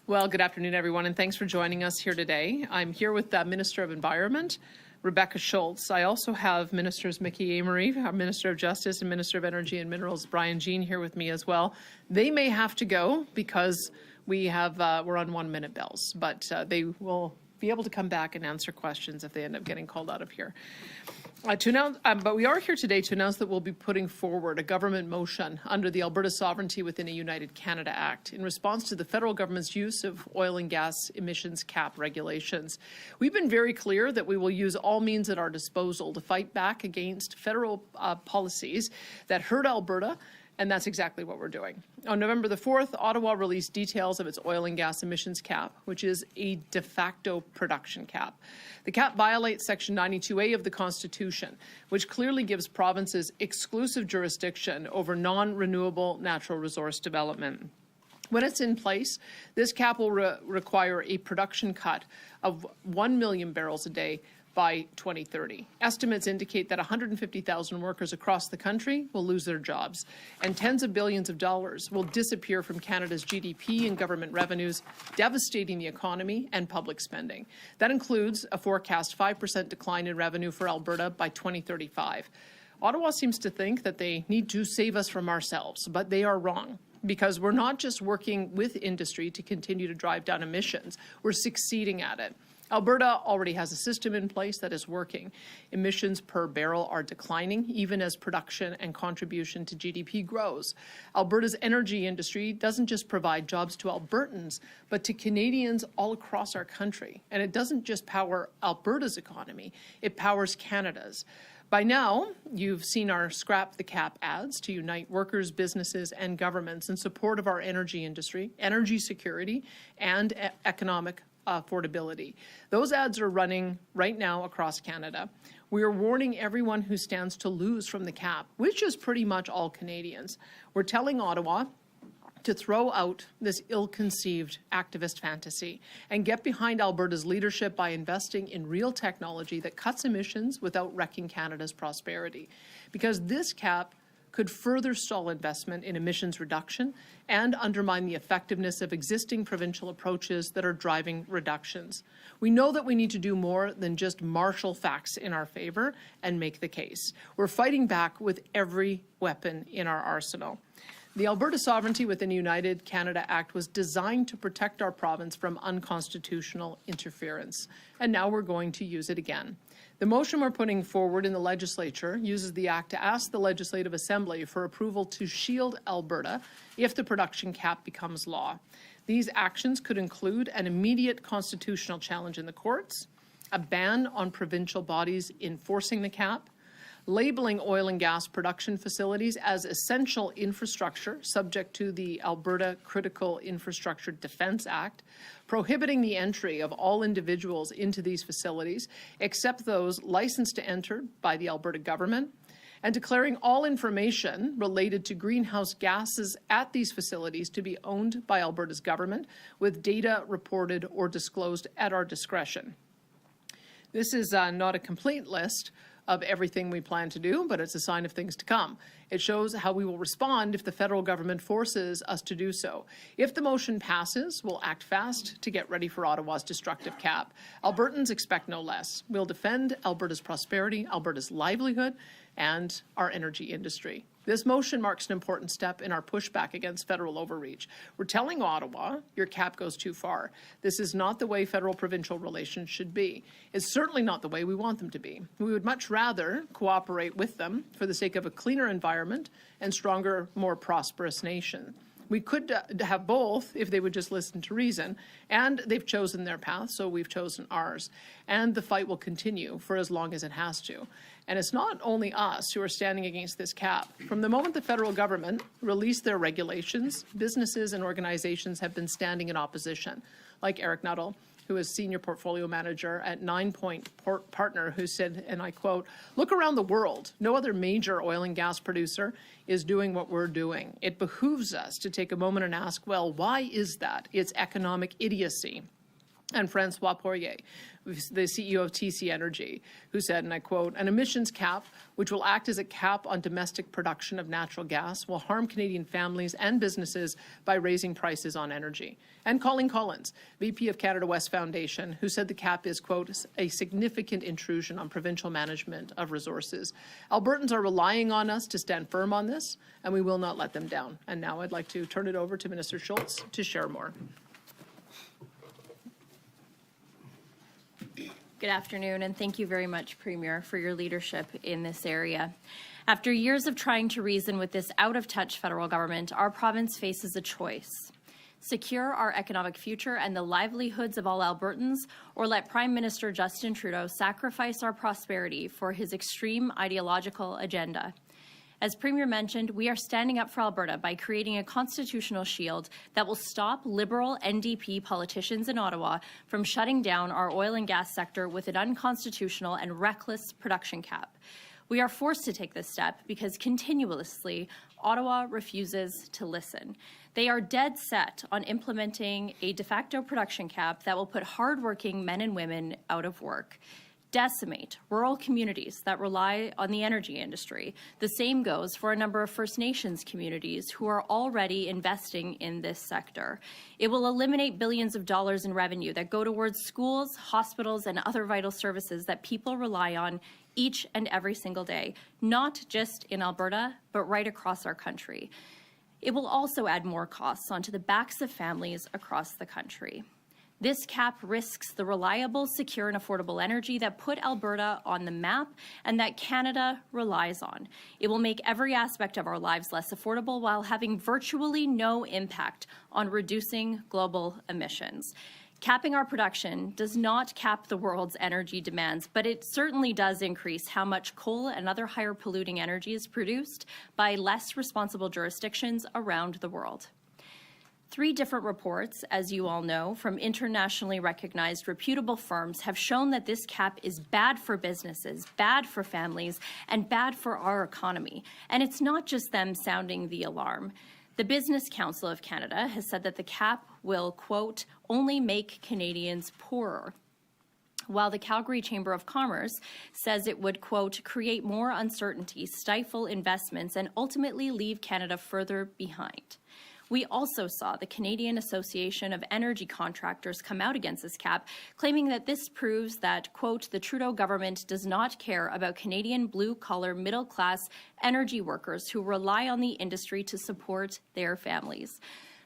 Well, good afternoon, everyone, and thanks for joining us here today. I'm here with the Minister of Environment, Rebecca Schultz. I also have Ministers Mickey Amery, our Minister of Justice, and Minister of Energy and Minerals, Brian Jean, here with me as well. They may have to go because we're on 1 minute bells, but they will be able to come back and answer questions if they end up getting called out of here. But we are here today to announce that we'll be putting forward a government motion under the Alberta Sovereignty Within a United Canada Act in response to the federal government's use of oil and gas emissions cap regulations. We've been very clear that we will use all means at our disposal to fight back against federal policies that hurt Alberta, and that's exactly what we're doing. On November the 4th, Ottawa released details of its oil and gas emissions cap, which is a de facto production cap. The cap violates Section 92A of the Constitution, which clearly gives provinces exclusive jurisdiction over non-renewable natural resource development. When it's in place, this cap will require a production cut of 1 million barrels a day by 2030. Estimates indicate that 150,000 workers across the country will lose their jobs, and tens of billions of dollars will disappear from Canada's GDP and government revenues, devastating the economy and public spending. That includes a forecast 5% decline in revenue for Alberta by 2035. Ottawa seems to think that they need to save us from ourselves, but they are wrong, because we're not just working with industry to continue to drive down emissions, we're succeeding at it. Alberta already has a system in place that is working. Emissions per barrel are declining, even as production and contribution to GDP grows. Alberta's energy industry doesn't just provide jobs to Albertans, but to Canadians all across our country. And it doesn't just power Alberta's economy, it powers Canada's. By now, you've seen our Scrap the Cap ads to unite workers, businesses, and governments in support of our energy industry, energy security, and economic affordability. Those ads are running right now across Canada. We are warning everyone who stands to lose from the cap, which is pretty much all Canadians. We're telling Ottawa to throw out this ill-conceived activist fantasy and get behind Alberta's leadership by investing in real technology that cuts emissions without wrecking Canada's prosperity. Because this cap could further stall investment in emissions reduction and undermine the effectiveness of existing provincial approaches that are driving reductions. We know that we need to do more than just marshal facts in our favor and make the case. We're fighting back with every weapon in our arsenal. The Alberta Sovereignty Within a United Canada Act was designed to protect our province from unconstitutional interference, and now we're going to use it again. The motion we're putting forward in the legislature uses the Act to ask the Legislative Assembly for approval to shield Alberta if the production cap becomes law. These actions could include an immediate constitutional challenge in the courts, a ban on provincial bodies enforcing the cap, labeling oil and gas production facilities as essential infrastructure subject to the Alberta Critical Infrastructure Defence Act, prohibiting the entry of all individuals into these facilities except those licensed to enter by the Alberta government, and declaring all information related to greenhouse gases at these facilities to be owned by Alberta's government, with data reported or disclosed at our discretion. This is not a complete list of everything we plan to do, but it's a sign of things to come. It shows how we will respond if the federal government forces us to do so. If the motion passes, we'll act fast to get ready for Ottawa's destructive cap. Albertans expect no less. We'll defend Alberta's prosperity, Alberta's livelihood, and our energy industry. This motion marks an important step in our pushback against federal overreach. We're telling Ottawa, your cap goes too far. This is not the way federal-provincial relations should be. It's certainly not the way we want them to be. We would much rather cooperate with them for the sake of a cleaner environment and stronger, more prosperous nation. We could have both if they would just listen to reason, and they've chosen their path, so we've chosen ours. And the fight will continue for as long as it has to. And it's not only us who are standing against this cap. From the moment the federal government released their regulations, businesses and organizations have been standing in opposition, like Eric Nuttall, who is Senior Portfolio Manager at 9 Point Partner, who said, and I quote, "Look around the world. No other major oil and gas producer is doing what we're doing. It behooves us to take a moment and ask, well, why is that? It's economic idiocy." and Francois Poirier, the CEO of TC Energy, who said, and I quote, "An emissions cap, which will act as a cap on domestic production of natural gas, will harm Canadian families and businesses by raising prices on energy." And Colleen Collins, VP of Canada West Foundation, who said the cap is, quote, "a significant intrusion on provincial management of resources." Albertans are relying on us to stand firm on this, and we will not let them down. And now I'd like to turn it over to Minister Schultz to share more. Good afternoon, and thank you very much, Premier, for your leadership in this area. After years of trying to reason with this out-of-touch federal government, our province faces a choice: secure our economic future and the livelihoods of all Albertans, or let Prime Minister Justin Trudeau sacrifice our prosperity for his extreme ideological agenda. As Premier mentioned, we are standing up for Alberta by creating a constitutional shield that will stop Liberal NDP politicians in Ottawa from shutting down our oil and gas sector with an unconstitutional and reckless production cap. We are forced to take this step because continuously Ottawa refuses to listen. They are dead set on implementing a de facto production cap that will put hardworking men and women out of work, decimate rural communities that rely on the energy industry. The same goes for a number of First Nations communities who are already investing in this sector. It will eliminate billions of dollars in revenue that go towards schools, hospitals, and other vital services that people rely on each and every single day, not just in Alberta, but right across our country. It will also add more costs onto the backs of families across the country. This cap risks the reliable, secure, and affordable energy that put Alberta on the map and that Canada relies on. It will make every aspect of our lives less affordable while having virtually no impact on reducing global emissions. Capping our production does not cap the world's energy demands, but it certainly does increase how much coal and other higher polluting energy is produced by less responsible jurisdictions around the world. 3 different reports, as you all know, from internationally recognized reputable firms have shown that this cap is bad for businesses, bad for families, and bad for our economy. And it's not just them sounding the alarm. The Business Council of Canada has said that the cap will, quote, only make Canadians poorer, while the Calgary Chamber of Commerce says it would, quote, create more uncertainty, stifle investments, and ultimately leave Canada further behind. We also saw the Canadian Association of Energy Contractors come out against this cap, claiming that this proves that, quote, the Trudeau government does not care about Canadian blue-collar, middle-class energy workers who rely on the industry to support their families.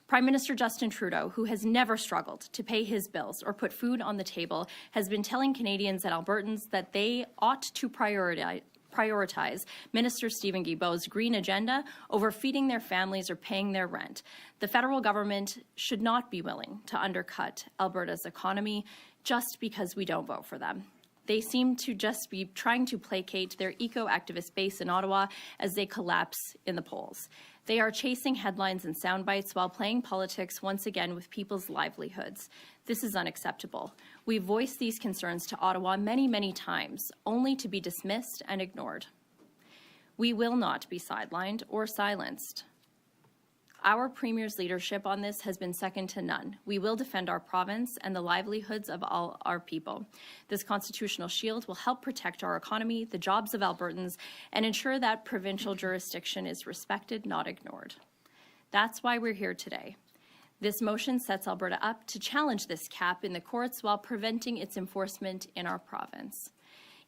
Prime Minister Justin Trudeau, who has never struggled to pay his bills or put food on the table, has been telling Canadians and Albertans that they ought to prioritize Minister Stephen Guilbeault's green agenda over feeding their families or paying their rent. The federal government should not be willing to undercut Alberta's economy just because we don't vote for them. They seem to just be trying to placate their eco-activist base in Ottawa as they collapse in the polls. They are chasing headlines and sound bites while playing politics once again with people's livelihoods. This is unacceptable. We voiced these concerns to Ottawa many, many times, only to be dismissed and ignored. We will not be sidelined or silenced. Our Premier's leadership on this has been second to none. We will defend our province and the livelihoods of all our people. This constitutional shield will help protect our economy, the jobs of Albertans, and ensure that provincial jurisdiction is respected, not ignored. That's why we're here today. This motion sets Alberta up to challenge this cap in the courts while preventing its enforcement in our province.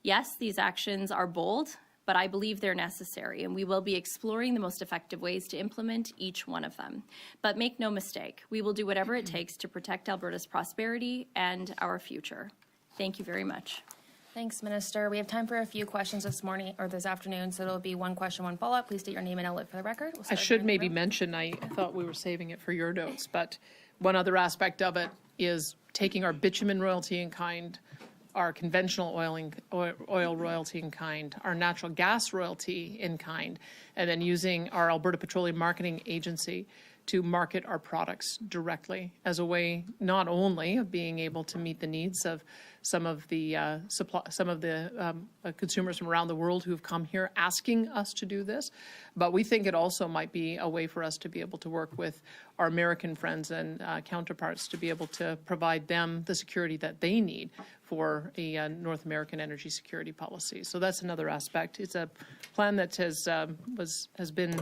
Yes, these actions are bold, but I believe they're necessary, and we will be exploring the most effective ways to implement each one of them. But make no mistake, we will do whatever it takes to protect Alberta's prosperity and our future. Thank you very much. Thanks, Minister. We have time for a few questions this morning or this afternoon, so it'll be 1 question, 1 follow-up. Please state your name and outlet for the record. I should maybe mention, I thought we were saving it for your notes, but one other aspect of it is taking our bitumen royalty in kind, our conventional oil royalty in kind, our natural gas royalty in kind, and then using our Alberta Petroleum Marketing Agency to market our products directly as a way not only of being able to meet the needs of some of the consumers from around the world who have come here asking us to do this, but we think it also might be a way for us to be able to work with our American friends and counterparts to be able to provide them the security that they need for a North American energy security policy. So that's another aspect. It's a plan that has been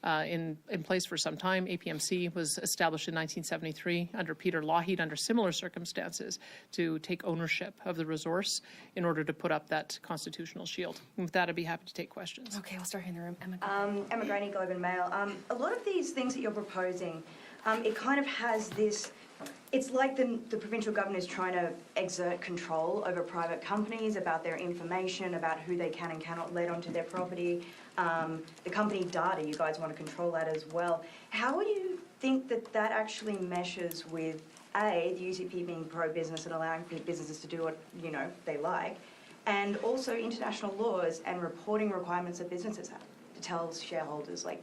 in place for some time. APMC was established in 1973 under Peter Lougheed under similar circumstances to take ownership of the resource in order to put up that constitutional shield. And with that, I'd be happy to take questions. Okay, we'll start here in the room. Emma. Emma Graney, Globe and Mail. A lot of these things that you're proposing, it kind of has this, it's like the provincial government is trying to exert control over private companies, about their information, about who they can and cannot let onto their property. The company data, you guys want to control that as well. How do you think that that actually meshes with, A, the UCP being pro-business and allowing businesses to do what, they like, and also international laws and reporting requirements that businesses have to tell shareholders, like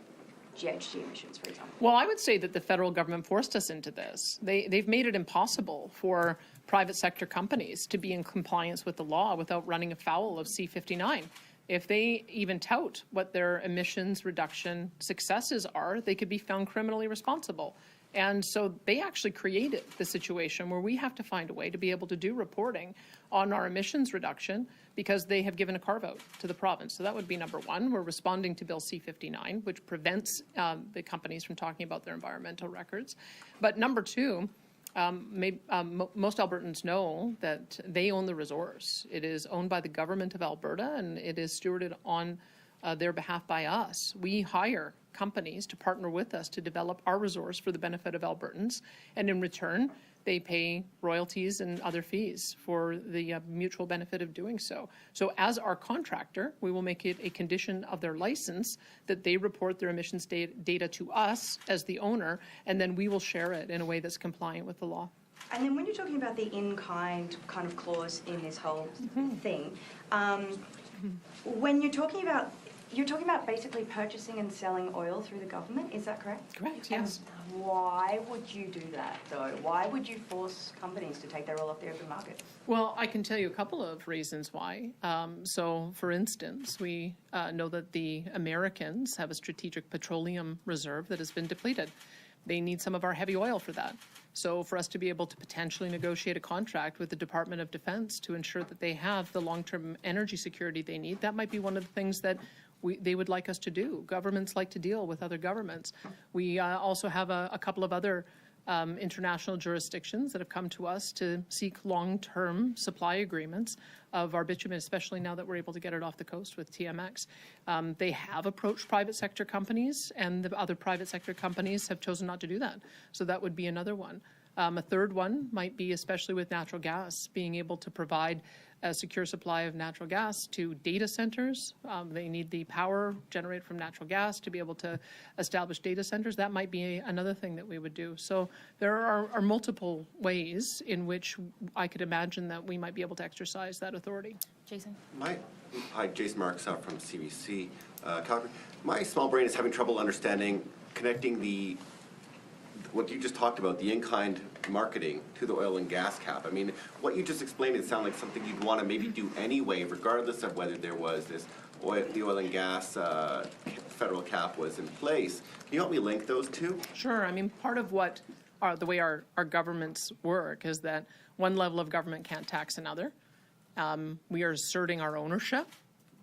GHG emissions, for example? Well, I would say that the federal government forced us into this. They've made it impossible for private sector companies to be in compliance with the law without running afoul of C-59. If they even tout what their emissions reduction successes are, they could be found criminally responsible. And so they actually created the situation where we have to find a way to be able to do reporting on our emissions reduction because they have given a carve-out to the province. So that would be number one. We're responding to Bill C-59, which prevents the companies from talking about their environmental records. But number two, most Albertans know that they own the resource. It is owned by the government of Alberta, and it is stewarded on their behalf by us. We hire companies to partner with us to develop our resource for the benefit of Albertans, and in return, they pay royalties and other fees for the mutual benefit of doing so. So as our contractor, we will make it a condition of their license that they report their emissions data to us as the owner, and then we will share it in a way that's compliant with the law. And then when you're talking about the in-kind kind of clause in this whole thing, when you're talking about basically purchasing and selling oil through the government, is that correct? Correct, yes. And why would you do that, though? Why would you force companies to take their oil off the open market? Well, I can tell you a couple of reasons why. So, for instance, we know that the Americans have a strategic petroleum reserve that has been depleted. They need some of our heavy oil for that. So for us to be able to potentially negotiate a contract with the Department of Defense to ensure that they have the long-term energy security they need, that might be one of the things that they would like us to do. Governments like to deal with other governments. We also have a couple of other international jurisdictions that have come to us to seek long-term supply agreements of our bitumen, especially now that we're able to get it off the coast with TMX. They have approached private sector companies, and the other private sector companies have chosen not to do that. So that would be another one. A third one might be, especially with natural gas, being able to provide a secure supply of natural gas to data centers. They need the power generated from natural gas to be able to establish data centers. That might be another thing that we would do. So there are multiple ways in which I could imagine that we might be able to exercise that authority. Jason. Hi, Jason Marks from CBC, Calgary. My small brain is having trouble understanding, connecting what you just talked about, the in-kind marketing to the oil and gas cap. I mean, what you just explained, it sounded like something you'd want to maybe do anyway, regardless of whether there was the oil and gas federal cap was in place. Can you help me link those two? Sure. I mean, part of what the way our governments work is that one level of government can't tax another. We are asserting our ownership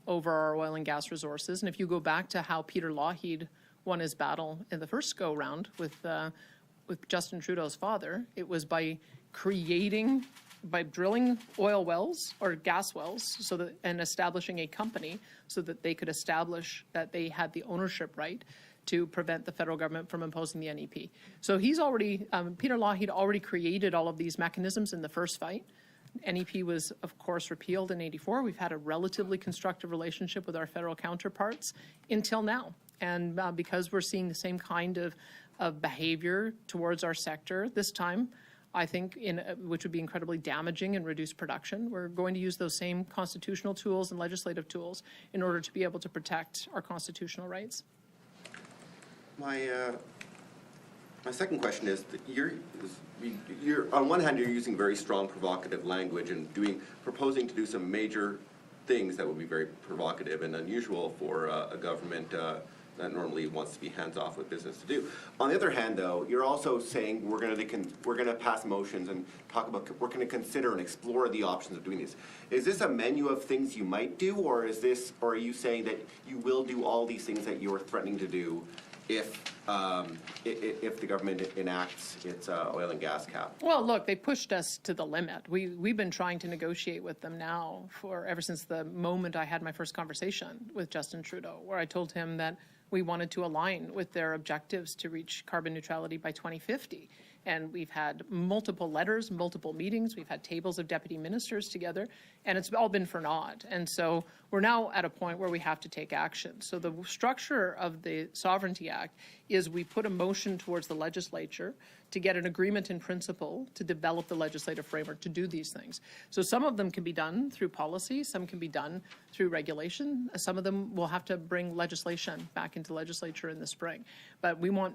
over our oil and gas resources. And if you go back to how Peter Lougheed won his battle in the first go-round with Justin Trudeau's father, it was by drilling oil wells or gas wells and establishing a company so that they could establish that they had the ownership right to prevent the federal government from imposing the NEP. So Peter Lougheed already created all of these mechanisms in the first fight. NEP was, of course, repealed in '84. We've had a relatively constructive relationship with our federal counterparts until now. And because we're seeing the same kind of behavior towards our sector this time, I think, which would be incredibly damaging and reduce production, we're going to use those same constitutional tools and legislative tools in order to be able to protect our constitutional rights. My second question is that you're on one hand, you're using very strong provocative language and proposing to do some major things that would be very provocative and unusual for a government that normally wants to be hands-off with business to do. On the other hand, though, you're also saying we're going to pass motions and talk about, we're going to consider and explore the options of doing this. Is this a menu of things you might do, or are you saying that you will do all these things that you're threatening to do if the government enacts its oil and gas cap? Well, look, they pushed us to the limit. We've been trying to negotiate with them now ever since the moment I had my first conversation with Justin Trudeau, where I told him that we wanted to align with their objectives to reach carbon neutrality by 2050. And we've had multiple letters, multiple meetings. We've had tables of deputy ministers together, and it's all been for naught. And so we're now at a point where we have to take action. So the structure of the Sovereignty Act is we put a motion towards the legislature to get an agreement in principle to develop the legislative framework to do these things. So some of them can be done through policy, some can be done through regulation. Some of them will have to bring legislation back into legislature in the spring. But we want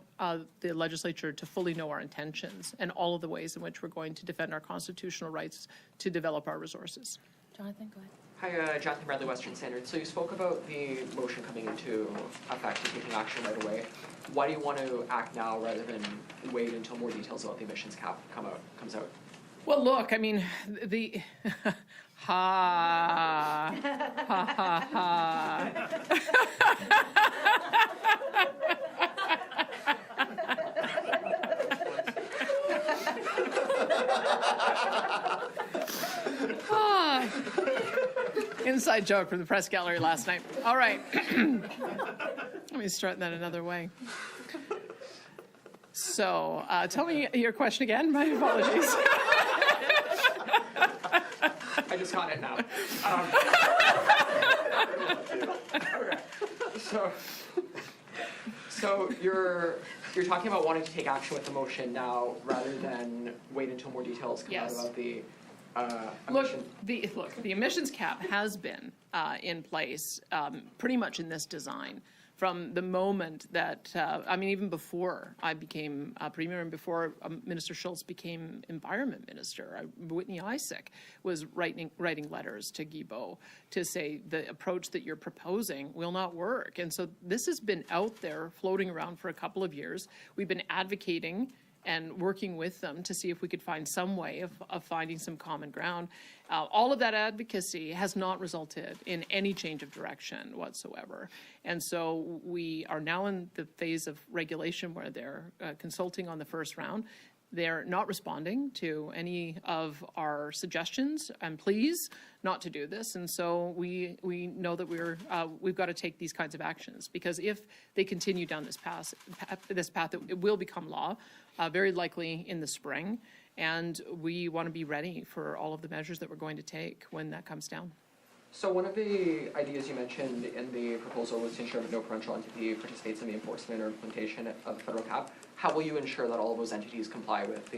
the legislature to fully know our intentions and all of the ways in which we're going to defend our constitutional rights to develop our resources. Jonathan, go ahead. Hi, Jonathan Bradley, Western Standard. So you spoke about the motion coming into effect and taking action right away. Why do you want to act now rather than wait until more details about the emissions cap comes out? Well, look, I mean, the ha ha ha. Inside joke from the press gallery last night. All right. Let me start that another way. So, tell me your question again. My apologies. I just got it now. Okay. So you're talking about wanting to take action with the motion now rather than wait until more details come out about the emission. The emissions cap has been in place pretty much in this design from the moment that, even before I became Premier and before Minister Schultz became Environment Minister, Whitney Isaac was writing letters to Guilbeault to say the approach that you're proposing will not work. And so this has been out there floating around for a couple of years. We've been advocating and working with them to see if we could find some way of finding some common ground. All of that advocacy has not resulted in any change of direction whatsoever. And so we are now in the phase of regulation where they're consulting on the first round. They're not responding to any of our suggestions and pleas not to do this. And so we know that we've got to take these kinds of actions, because if they continue down this path, it will become law, very likely in the spring. And we want to be ready for all of the measures that we're going to take when that comes down. So one of the ideas you mentioned in the proposal was to ensure that no provincial entity participates in the enforcement or implementation of the federal cap. How will you ensure that all of those entities comply with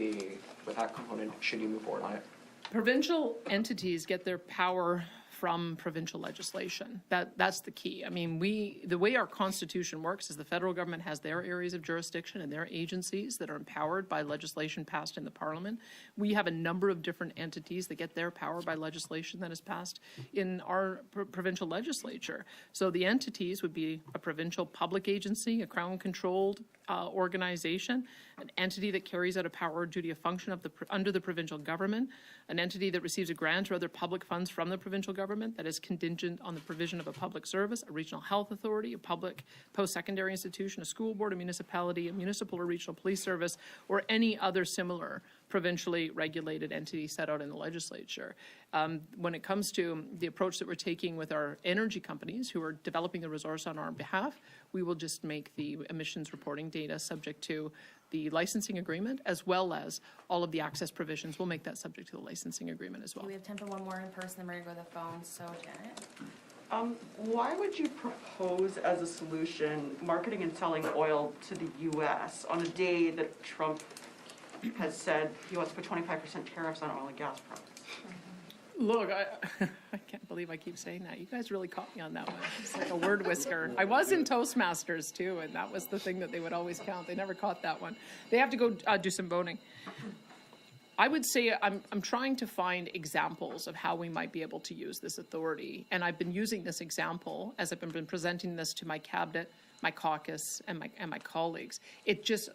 that component should you move forward on it? Provincial entities get their power from provincial legislation. That's the key. I mean, the way our Constitution works is the federal government has their areas of jurisdiction and their agencies that are empowered by legislation passed in the Parliament. We have a number of different entities that get their power by legislation that is passed in our provincial legislature. So the entities would be a provincial public agency, a Crown-controlled organization, an entity that carries out a power or duty of function under the provincial government, an entity that receives a grant or other public funds from the provincial government that is contingent on the provision of a public service, a regional health authority, a public post-secondary institution, a school board, a municipality, a municipal or regional police service, or any other similar provincially regulated entity set out in the legislature. When it comes to the approach that we're taking with our energy companies who are developing the resource on our behalf, we will just make the emissions reporting data subject to the licensing agreement, as well as all of the access provisions. We'll make that subject to the licensing agreement as well. We have time for one more in person, then we're going to go to the phone. So, Janet. Why would you propose as a solution marketing and selling oil to the U.S. on a day that Trump has said he wants to put 25% tariffs on oil and gas products? Look, I can't believe I keep saying that. You guys really caught me on that one. It's like a word whisker. I was in Toastmasters too, and that was the thing that they would always count. They never caught that one. They have to go do some voting. I would say I'm trying to find examples of how we might be able to use this authority, and I've been using this example as I've been presenting this to my cabinet, my caucus, and my colleagues.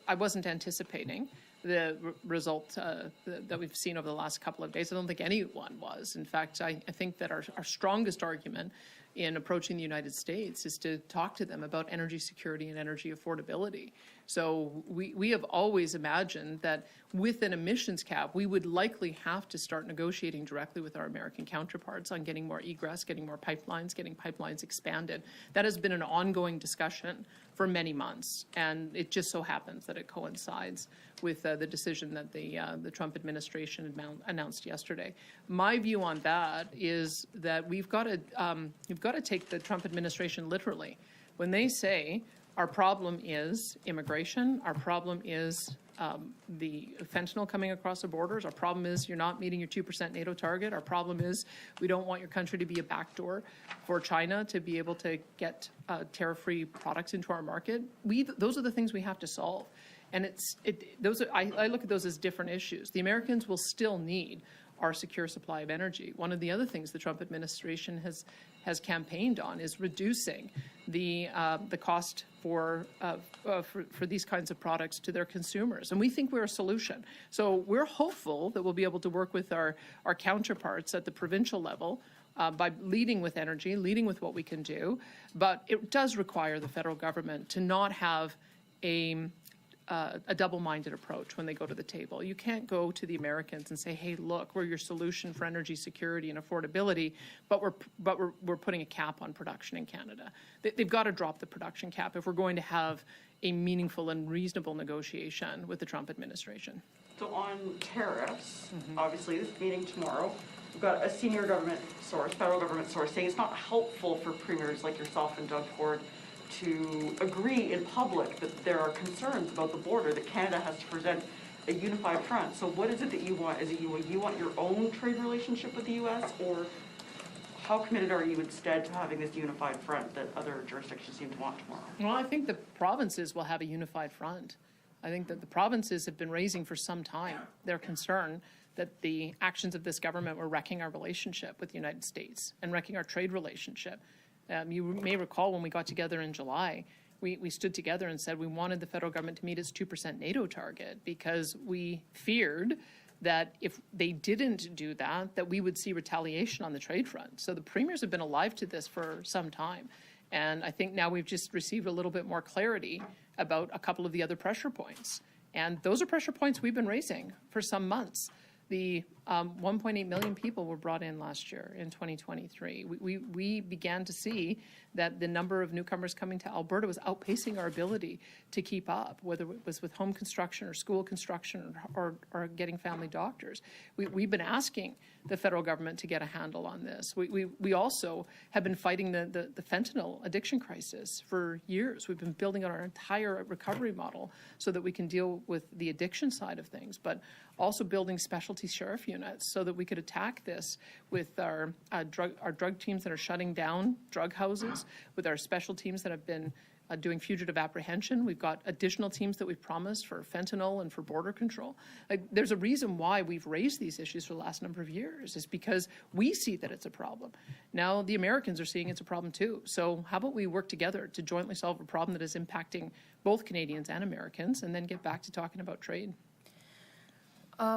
I wasn't anticipating the result that we've seen over the last couple of days. I don't think anyone was. In fact, I think that our strongest argument in approaching the United States is to talk to them about energy security and energy affordability. So we have always imagined that with an emissions cap, we would likely have to start negotiating directly with our American counterparts on getting more egress, getting more pipelines, getting pipelines expanded. That has been an ongoing discussion for many months, and it just so happens that it coincides with the decision that the Trump administration announced yesterday. My view on that is that we've got to take the Trump administration literally when they say our problem is immigration, our problem is the fentanyl coming across the borders, our problem is you're not meeting your 2% NATO target, our problem is we don't want your country to be a backdoor for China to be able to get tariff-free products into our market. Those are the things we have to solve. And I look at those as different issues. The Americans will still need our secure supply of energy. One of the other things the Trump administration has campaigned on is reducing the cost for these kinds of products to their consumers. And we think we're a solution. So we're hopeful that we'll be able to work with our counterparts at the provincial level by leading with energy, leading with what we can do. But it does require the federal government to not have a double-minded approach when they go to the table. You can't go to the Americans and say, hey, look, we're your solution for energy security and affordability, but we're putting a cap on production in Canada. They've got to drop the production cap if we're going to have a meaningful and reasonable negotiation with the Trump administration. So on tariffs, obviously this meeting tomorrow, we've got a senior government source, federal government source, saying it's not helpful for premiers like yourself and Doug Ford to agree in public that there are concerns about the border, that Canada has to present a unified front. So what is it that you want? Is it you want your own trade relationship with the U.S., or how committed are you instead to having this unified front that other jurisdictions seem to want tomorrow? Well, I think the provinces will have a unified front. I think that the provinces have been raising for some time their concern that the actions of this government were wrecking our relationship with the United States and wrecking our trade relationship. You may recall when we got together in July, we stood together and said we wanted the federal government to meet its 2% NATO target because we feared that if they didn't do that, that we would see retaliation on the trade front. So the premiers have been alive to this for some time. And I think now we've just received a little bit more clarity about a couple of the other pressure points. And those are pressure points we've been raising for some months. The 1.8 million people were brought in last year in 2023. We began to see that the number of newcomers coming to Alberta was outpacing our ability to keep up, whether it was with home construction or school construction or getting family doctors. We've been asking the federal government to get a handle on this. We also have been fighting the fentanyl addiction crisis for years. We've been building on our entire recovery model so that we can deal with the addiction side of things, but also building specialty sheriff units so that we could attack this with our drug teams that are shutting down drug houses, with our special teams that have been doing fugitive apprehension. We've got additional teams that we've promised for fentanyl and for border control. There's a reason why we've raised these issues for the last number of years, is because we see that it's a problem. Now the Americans are seeing it's a problem too. So how about we work together to jointly solve a problem that is impacting both Canadians and Americans, and then get back to talking about trade.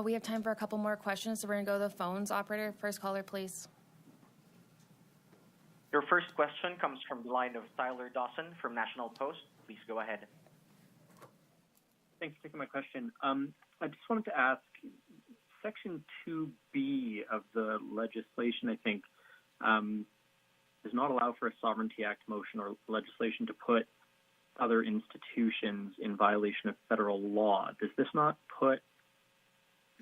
We have time for a couple more questions, so we're going to go to the phones. Operator, first caller, please. Your first question comes from the line of Tyler Dawson from National Post. Please go ahead. Thanks for taking my question. I just wanted to ask, Section 2B of the legislation, I think, does not allow for a Sovereignty Act motion or legislation to put other institutions in violation of federal law. Does this not put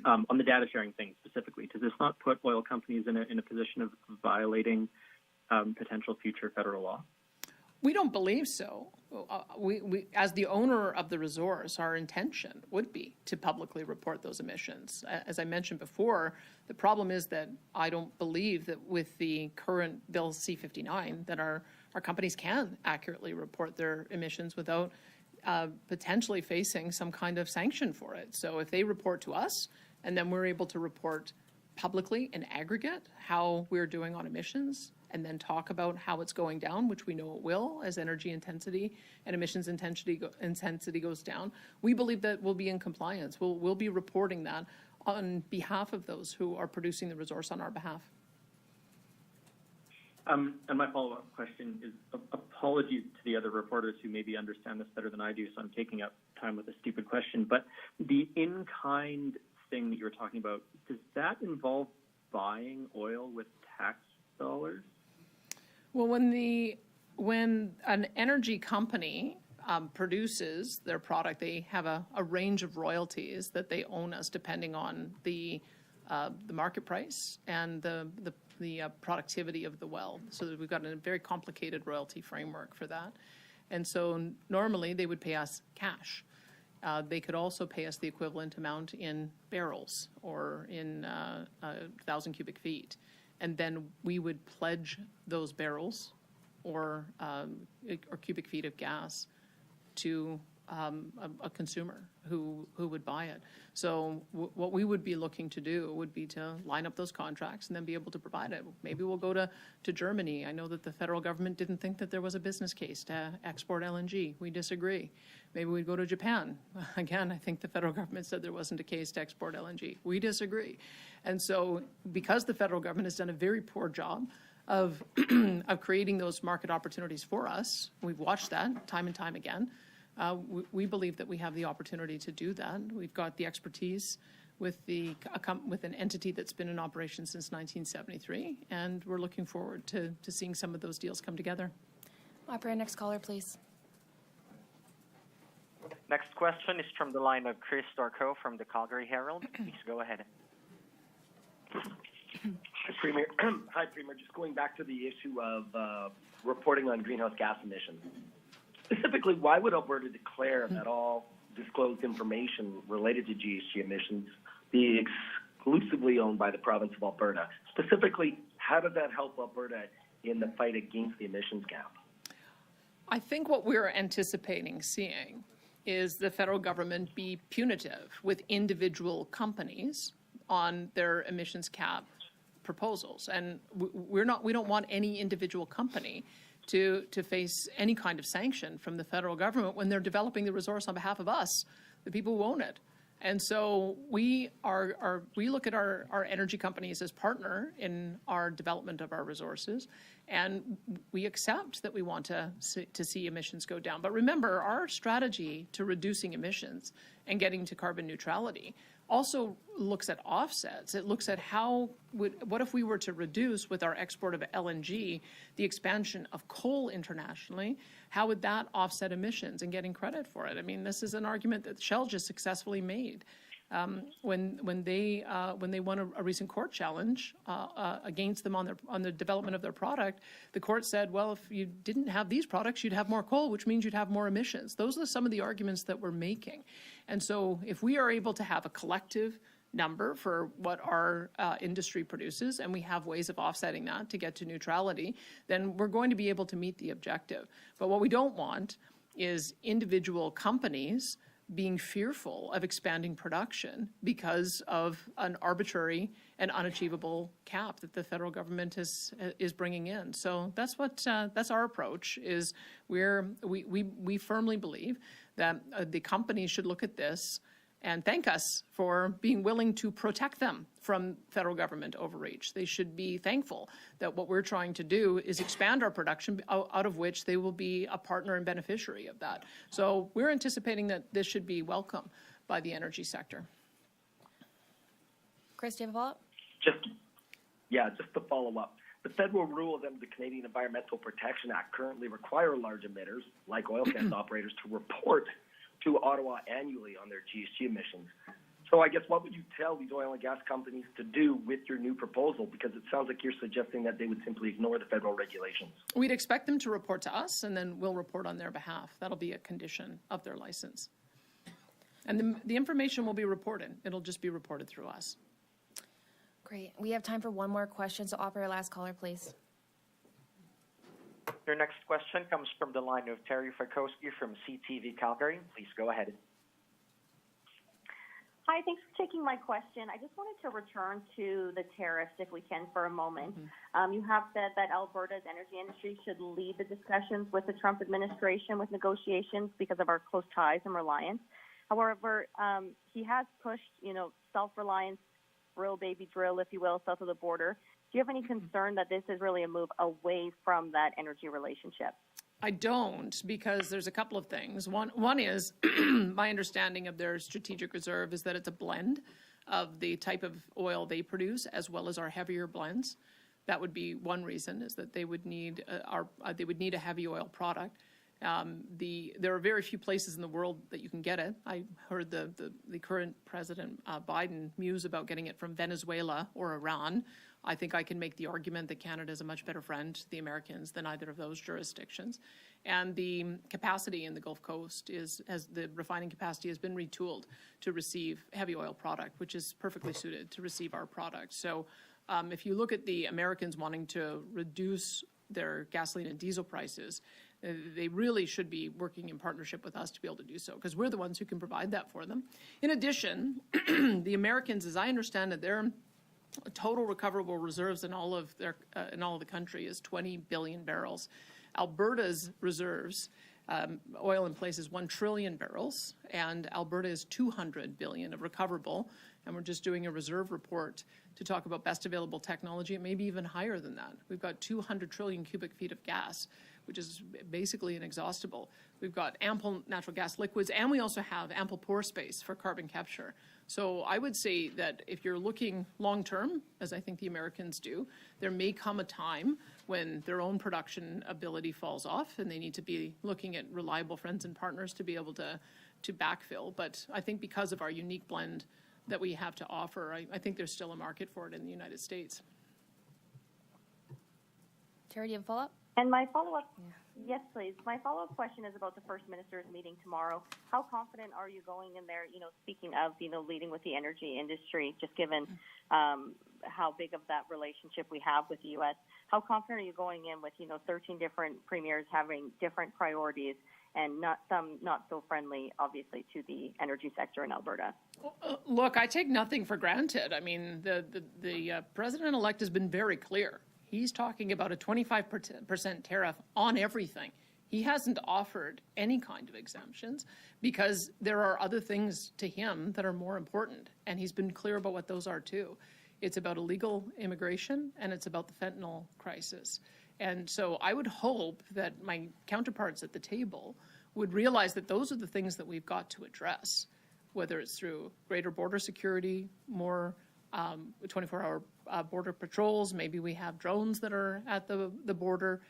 on the data sharing thing specifically, does this not put oil companies in a position of violating potential future federal law? We don't believe so. We, as the owner of the resource, our intention would be to publicly report those emissions. As I mentioned before, the problem is that I don't believe that with the current Bill C-59 that our companies can accurately report their emissions without potentially facing some kind of sanction for it. So if they report to us and then we're able to report publicly in aggregate how we're doing on emissions, and then talk about how it's going down, which we know it will as energy intensity and emissions intensity goes down. We believe that we'll be in compliance. We'll be reporting that on behalf of those who are producing the resource on our behalf. And my follow-up question is, apologies to the other reporters who maybe understand this better than I do, so I'm taking up time with a stupid question, but the in-kind thing that you were talking about, does that involve buying oil with tax dollars? Well, when an energy company produces their product, they have a range of royalties that they own us depending on the market price and the productivity of the well. So we've got a very complicated royalty framework for that. And so normally they would pay us cash. They could also pay us the equivalent amount in barrels or in 1,000 cubic feet. And then we would pledge those barrels or cubic feet of gas to a consumer who would buy it. So what we would be looking to do would be to line up those contracts and then be able to provide it. Maybe we'll go to Germany. I know that the federal government didn't think that there was a business case to export LNG. We disagree. Maybe we'd go to Japan. Again, I think the federal government said there wasn't a case to export LNG. We disagree. And so because the federal government has done a very poor job of creating those market opportunities for us, we've watched that time and time again, we believe that we have the opportunity to do that. We've got the expertise with an entity that's been in operation since 1973, and we're looking forward to seeing some of those deals come together. Operator, next caller, please. Next question is from the line of Chris Darko from the Calgary Herald. Please go ahead. Hi, Premier. Hi, Premier. Just going back to the issue of reporting on greenhouse gas emissions. Specifically, why would Alberta declare that all disclosed information related to GHG emissions be exclusively owned by the province of Alberta? Specifically, how does that help Alberta in the fight against the emissions gap? I think what we're anticipating seeing is the federal government be punitive with individual companies on their emissions cap proposals. And we don't want any individual company to face any kind of sanction from the federal government when they're developing the resource on behalf of us, the people who own it. And so we look at our energy companies as partner in our development of our resources, and we accept that we want to see emissions go down. But remember, our strategy to reducing emissions and getting to carbon neutrality also looks at offsets. It looks at what if we were to reduce with our export of LNG the expansion of coal internationally, how would that offset emissions and getting credit for it? I mean, this is an argument that Shell just successfully made when they won a recent court challenge against them on the development of their product. The court said, well, if you didn't have these products, you'd have more coal, which means you'd have more emissions. Those are some of the arguments that we're making. And so if we are able to have a collective number for what our industry produces, and we have ways of offsetting that to get to neutrality, then we're going to be able to meet the objective. But what we don't want is individual companies being fearful of expanding production because of an arbitrary and unachievable cap that the federal government is bringing in. So that's our approach. Is we firmly believe that the companies should look at this and thank us for being willing to protect them from federal government overreach. They should be thankful that what we're trying to do is expand our production, out of which they will be a partner and beneficiary of that. So we're anticipating that this should be welcome by the energy sector. Chris, do you have a follow-up? Just to follow up. The federal rules under the Canadian Environmental Protection Act currently require large emitters, like oil sands operators, to report to Ottawa annually on their GHG emissions. So I guess what would you tell these oil and gas companies to do with your new proposal? Because it sounds like you're suggesting that they would simply ignore the federal regulations. We'd expect them to report to us, and then we'll report on their behalf. That'll be a condition of their license. And the information will be reported. It'll just be reported through us. Great. We have time for one more question, so operator, last caller, please. Your next question comes from the line of Terry Fakowski from CTV Calgary. Please go ahead. Hi, thanks for taking my question. I just wanted to return to the tariffs, if we can, for a moment. You have said that Alberta's energy industry should lead the discussions with the Trump administration with negotiations because of our close ties and reliance. However, he has pushed, self-reliance, drill, baby drill, if you will, south of the border. Do you have any concern that this is really a move away from that energy relationship? I don't, because there's a couple of things. One is my understanding of their strategic reserve is that it's a blend of the type of oil they produce as well as our heavier blends. That would be one reason, is that they would need a heavy oil product. There are very few places in the world that you can get it. I heard the current President Biden muse about getting it from Venezuela or Iran. I think I can make the argument that Canada is a much better friend to the Americans than either of those jurisdictions. And the capacity in the Gulf Coast the refining capacity has been retooled to receive heavy oil product, which is perfectly suited to receive our product. So if you look at the Americans wanting to reduce their gasoline and diesel prices, they really should be working in partnership with us to be able to do so, because we're the ones who can provide that for them. In addition, the Americans, as I understand it, their total recoverable reserves in all of the country is 20 billion barrels. Alberta's reserves, oil in place, is 1 trillion barrels, and Alberta is 200 billion of recoverable. And we're just doing a reserve report to talk about best available technology. It may be even higher than that. We've got 200 trillion cubic feet of gas, which is basically inexhaustible. We've got ample natural gas liquids, and we also have ample pore space for carbon capture. So I would say that if you're looking long-term, as I think the Americans do, there may come a time when their own production ability falls off, and they need to be looking at reliable friends and partners to be able to backfill. But I think because of our unique blend that we have to offer, I think there's still a market for it in the United States. Terry, do you have a follow-up? And my follow-up, yes, please. My follow-up question is about the First Minister's meeting tomorrow. How confident are you going in there, speaking of, leading with the energy industry, just given how big of that relationship we have with the U.S., how confident are you going in with, 13 different premiers having different priorities and not so friendly, obviously, to the energy sector in Alberta? Look, I take nothing for granted. I mean, the president-elect has been very clear. He's talking about a 25% tariff on everything. He hasn't offered any kind of exemptions because there are other things to him that are more important. And he's been clear about what those are too. It's about illegal immigration and it's about the fentanyl crisis. And so I would hope that my counterparts at the table would realize that those are the things that we've got to address, whether it's through greater border security, more 24-hour border patrols. Maybe we have drones that are at the border.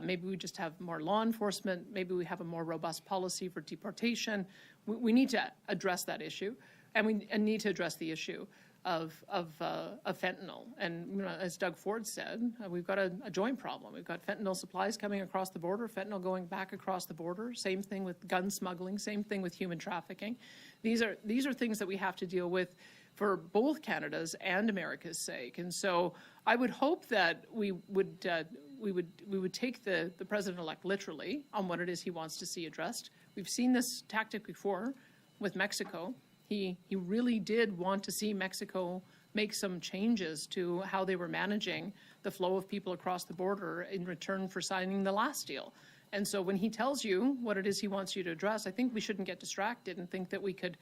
Maybe we just have more law enforcement. Maybe we have a more robust policy for deportation. We need to address that issue, and we need to address the issue of fentanyl. And as Doug Ford said, we've got a joint problem. We've got fentanyl supplies coming across the border, fentanyl going back across the border. Same thing with gun smuggling. Same thing with human trafficking. These are things that we have to deal with for both Canada's and America's sake. And so I would hope that we would take the president-elect literally on what it is he wants to see addressed. We've seen this tactic before with Mexico. He really did want to see Mexico make some changes to how they were managing the flow of people across the border in return for signing the last deal. And so when he tells you what it is he wants you to address, I think we shouldn't get distracted and think that we could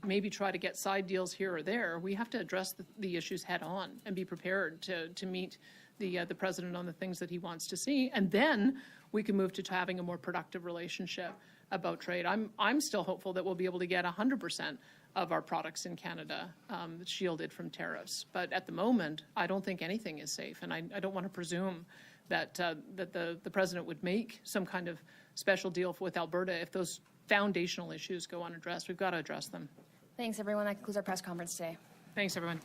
maybe try to get side deals here or there. We have to address the issues head on and be prepared to meet the president on the things that he wants to see. And then we can move to having a more productive relationship about trade. I'm still hopeful that we'll be able to get 100% of our products in Canada shielded from tariffs. But at the moment, I don't think anything is safe. And I don't want to presume that the president would make some kind of special deal with Alberta if those foundational issues go unaddressed. We've got to address them. Thanks, everyone. That concludes our press conference today. Thanks, everyone.